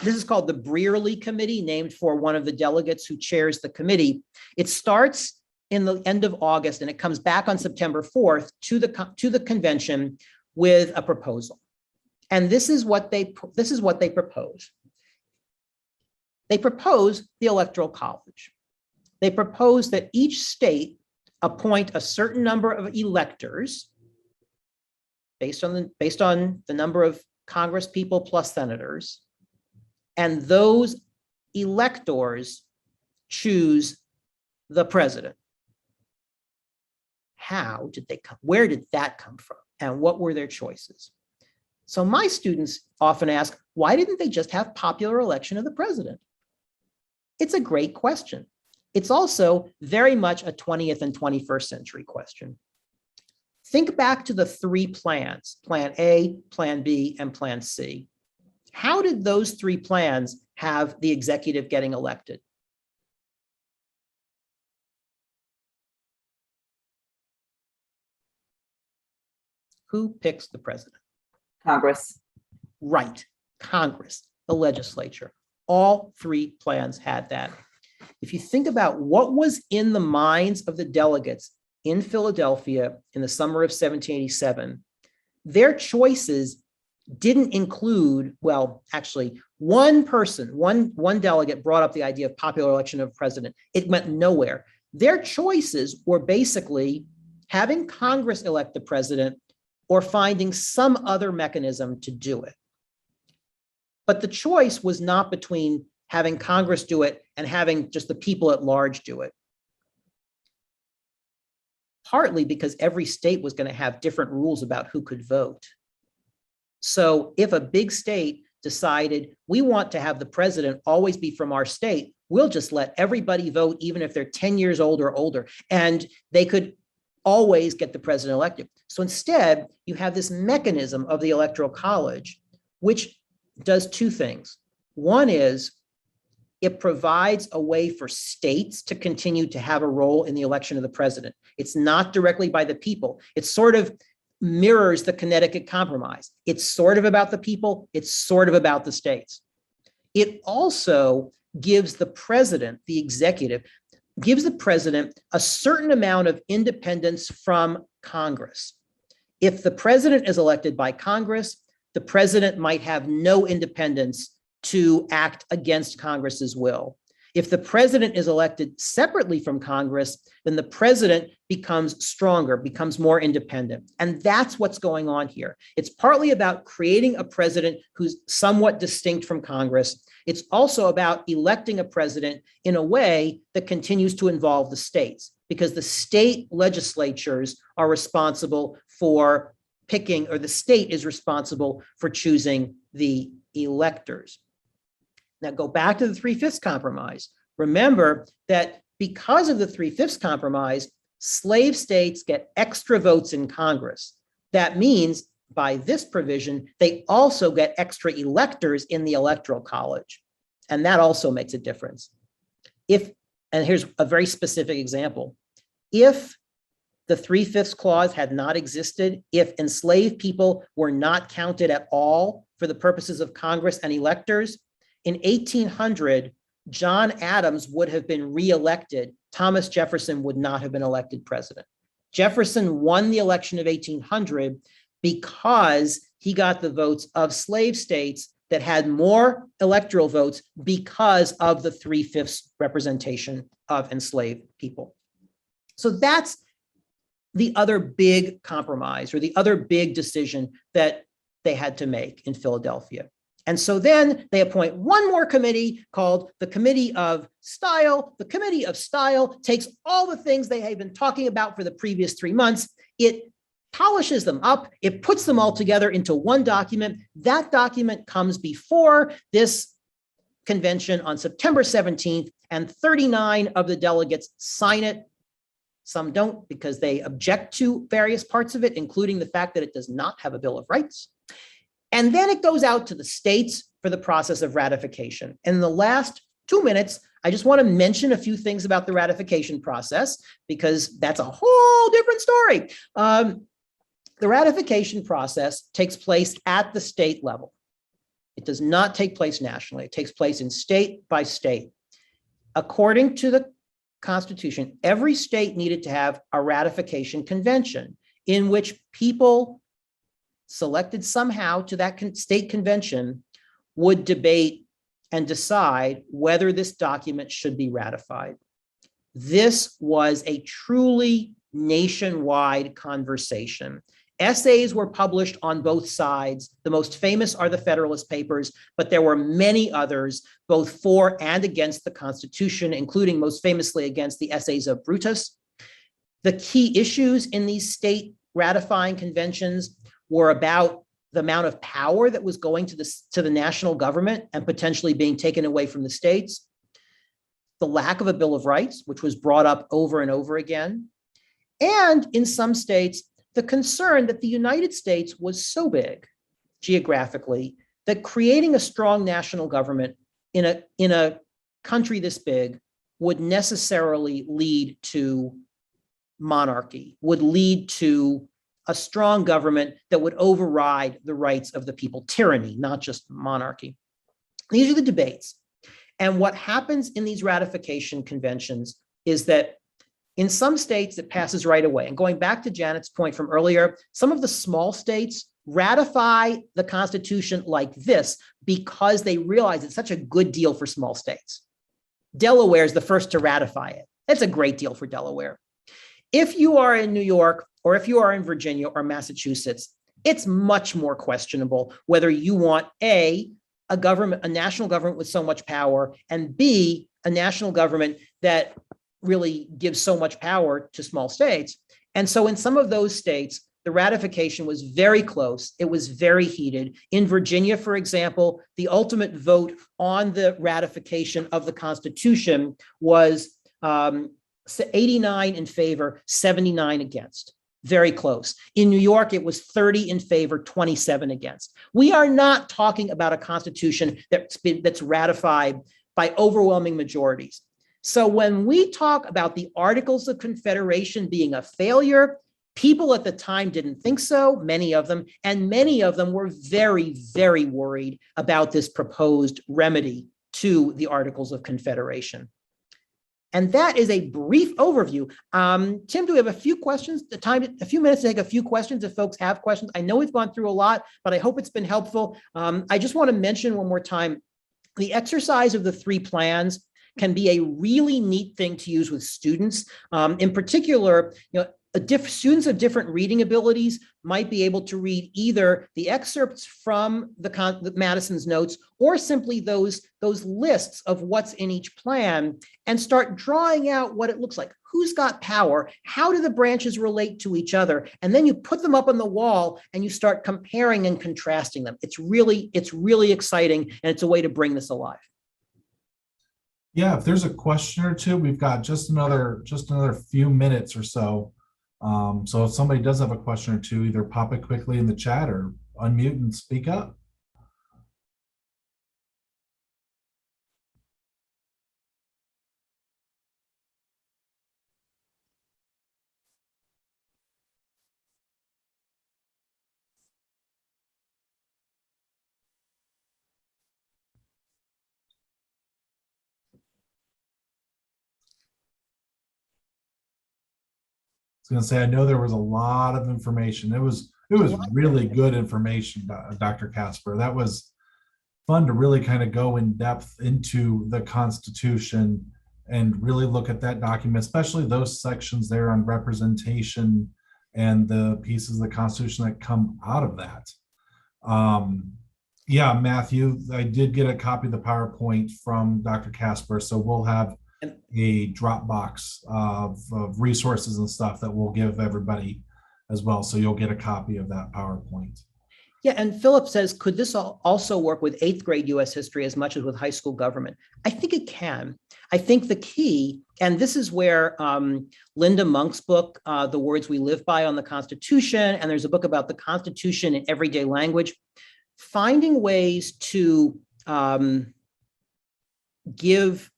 this is called the Breerly Committee, named for one of the delegates who chairs the committee. It starts in the end of August and it comes back on September 4th to the convention with a proposal. And this is what they propose. They propose the Electoral College. They propose that each state appoint a certain number of electors based on the number of Congress people plus senators, and those electors choose the president. How did they come? Where did that come from? And what were their choices? So my students often ask, why didn't they just have popular election of the president? It's a great question. It's also very much a 20th and 21st century question. Think back to the three plans, Plan A, Plan B, and Plan C. How did those three plans have the executive getting elected? Who picks the president? Congress. Right, Congress, the legislature. All three plans had that. If you think about what was in the minds of the delegates in Philadelphia in the summer of 1787, their choices didn't include, well, actually, one delegate brought up the idea of popular election of president. It went nowhere. Their choices were basically having Congress elect the president or finding some other mechanism to do it. But the choice was not between having Congress do it and having just the people at large do it. Partly because every state was going to have different rules about who could vote. So if a big state decided we want to have the president always be from our state, we'll just let everybody vote, even if they're 10 years old or older, and they could always get the president elected. So instead, you have this mechanism of the Electoral College, which does two things. One is it provides a way for states to continue to have a role in the election of the president. It's not directly by the people. It sort of mirrors the Connecticut Compromise. It's sort of about the people. It's sort of about the states. It also gives the president, the executive, gives the president a certain amount of independence from Congress. If the president is elected by Congress, the president might have no independence to act against Congress's will. If the president is elected separately from Congress, then the president becomes stronger, becomes more independent. And that's what's going on here. It's partly about creating a president who's somewhat distinct from Congress. It's also about electing a president in a way that continues to involve the states, because the state legislatures are responsible for picking, or the state is responsible for choosing the electors. Now go back to the 3/5 compromise. Remember that because of the 3/5 compromise, slave states get extra votes in Congress. That means by this provision, they also get extra electors in the Electoral College. And that also makes a difference. And here's a very specific example. If the 3/5 clause had not existed, if enslaved people were not counted at all for the purposes of Congress and electors, in 1800, John Adams would have been reelected. Thomas Jefferson would not have been elected president. Jefferson won the election of 1800 because he got the votes of slave states that had more electoral votes because of the 3/5 representation of enslaved people. So that's the other big compromise, or the other big decision that they had to make in Philadelphia. And so then they appoint one more committee called the Committee of Style. The Committee of Style takes all the things they have been talking about for the previous 3 months. It polishes them up. It puts them all together into one document. That document comes before this convention on September 17th, and 39 of the delegates sign it. Some don't because they object to various parts of it, including the fact that it does not have a Bill of Rights. And then it goes out to the states for the process of ratification. In the last 2 minutes, I just want to mention a few things about the ratification process, because that's a whole different story. The ratification process takes place at the state level. It does not take place nationally. It takes place in state by state. According to the Constitution, every state needed to have a ratification convention in which people selected somehow to that state convention would debate and decide whether this document should be ratified. This was a truly nationwide conversation. Essays were published on both sides. The most famous are the Federalist Papers, but there were many others, both for and against the Constitution, including most famously against the essays of Brutus. The key issues in these state ratifying conventions were about the amount of power that was going to the national government and potentially being taken away from the states, the lack of a Bill of Rights, which was brought up over and over again, and in some states, the concern that the United States was so big geographically that creating a strong national government in a country this big would necessarily lead to monarchy, would lead to a strong government that would override the rights of the people, tyranny, not just monarchy. These are the debates. And what happens in these ratification conventions is that in some states, it passes right away. And going back to Janet's point from earlier, some of the small states ratify the Constitution like this because they realize it's such a good deal for small states. Delaware is the first to ratify it. That's a great deal for Delaware. If you are in New York, or if you are in Virginia or Massachusetts, it's much more questionable whether you want a national government with so much power, and B, a national government that really gives so much power to small states. And so in some of those states, the ratification was very close. It was very heated. In Virginia, for example, the ultimate vote on the ratification of the Constitution was 89 in favor, 79 against. Very close. In New York, it was 30 in favor, 27 against. We are not talking about a Constitution that's ratified by overwhelming majorities. So when we talk about the Articles of Confederation being a failure, people at the time didn't think so, many of them, and many of them were very, very worried about this proposed remedy to the Articles of Confederation. And that is a brief overview. Tim, do we have a few questions? A few minutes to take a few questions if folks have questions. I know we've gone through a lot, but I hope it's been helpful. I just want to mention one more time, the exercise of the 3 plans can be a really neat thing to use with students. In particular, students of different reading abilities might be able to read either the excerpts from the Madison's notes or simply those lists of what's in each plan and start drawing out what it looks like. Who's got power? How do the branches relate to each other? And then you put them up on the wall and you start comparing and contrasting them. It's really exciting, and it's a way to bring this alive. Yeah, if there's a question or two, we've got just another few minutes or so. So if somebody does have a question or two, either pop it quickly in the chat or unmute and speak up. Going to say, I know there was a lot of information. It was really good information, Dr. Casper. That was fun to really kind of go in depth into the Constitution and really look at that document, especially those sections there on representation and the pieces of the Constitution that come out of that. Yeah, Matthew, I did get a copy of the PowerPoint from Dr. Casper, so we'll have a Dropbox of resources and stuff that we'll give everybody as well. So you'll get a copy of that PowerPoint. Yeah, and Philip says, could this also work with 8th grade US history as much as with high school government? I think it can. I think the key, and this is where Linda Monk's book, The Words We Live By on the Constitution, and there's a book about the Constitution in everyday language, finding ways to give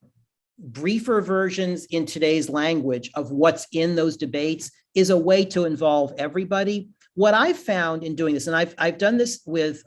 briefer versions in today's language of what's in those debates is a way to involve everybody. What I've found in doing this, and I've done this with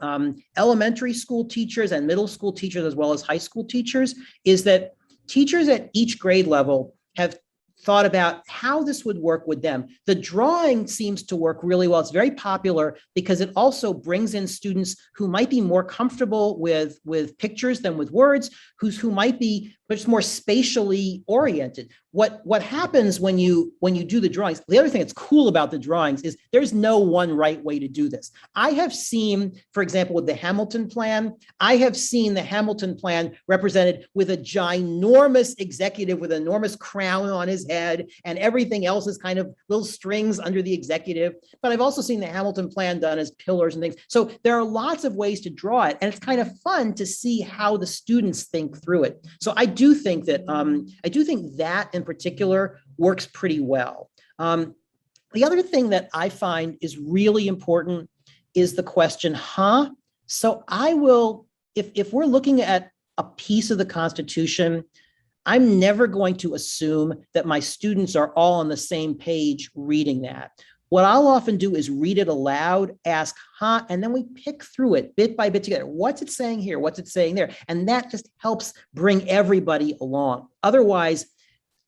elementary school teachers and middle school teachers, as well as high school teachers, is that teachers at each grade level have thought about how this would work with them. The drawing seems to work really well. It's very popular because it also brings in students who might be more comfortable with pictures than with words, who might be much more spatially oriented. What happens when you do the drawings, the other thing that's cool about the drawings is there's no one right way to do this. I have seen, for example, with the Hamilton Plan, I have seen the Hamilton Plan represented with a ginormous executive with an enormous crown on his head, and everything else is kind of little strings under the executive. But I've also seen the Hamilton Plan done as pillars and things. So there are lots of ways to draw it, and it's kind of fun to see how the students think through it. So I do think that in particular works pretty well. The other thing that I find is really important is the question, huh? So I will, if we're looking at a piece of the Constitution, I'm never going to assume that my students are all on the same page reading that. What I'll often do is read it aloud, ask, huh, and then we pick through it bit by bit together. What's it saying here? What's it saying there? And that just helps bring everybody along. Otherwise,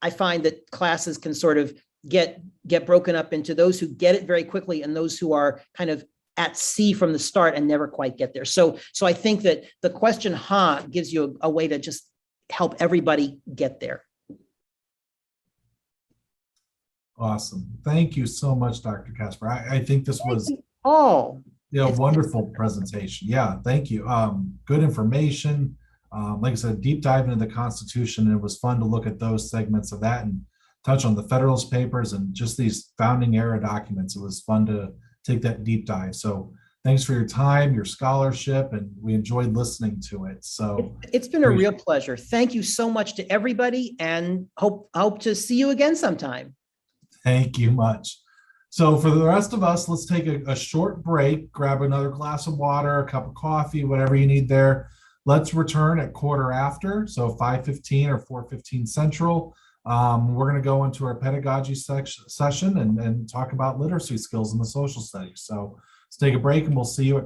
I find that classes can sort of get broken up into those who get it very quickly and those who are kind of at sea from the start and never quite get there. So I think that the question, huh, gives you a way to just help everybody get there. Awesome. Thank you so much, Dr. Casper. I think this was It's wonderful presentation. Yeah, thank you. Good information. Like I said, deep dive into the Constitution. It was fun to look at those segments of that and touch on the Federalist Papers and just these founding era documents. It was fun to take that deep dive. So thanks for your time, your scholarship, and we enjoyed listening to it. So it's been a real pleasure. Thank you so much to everybody, and hope to see you again sometime. Thank you much. So for the rest of us, let's take a short break, grab another glass of water, a cup of coffee, whatever you need there. Let's return at quarter after, so 5:15 or 4:15 Central. We're going to go into our pedagogy session and talk about literacy skills in the social studies. So let's take a break and we'll see you at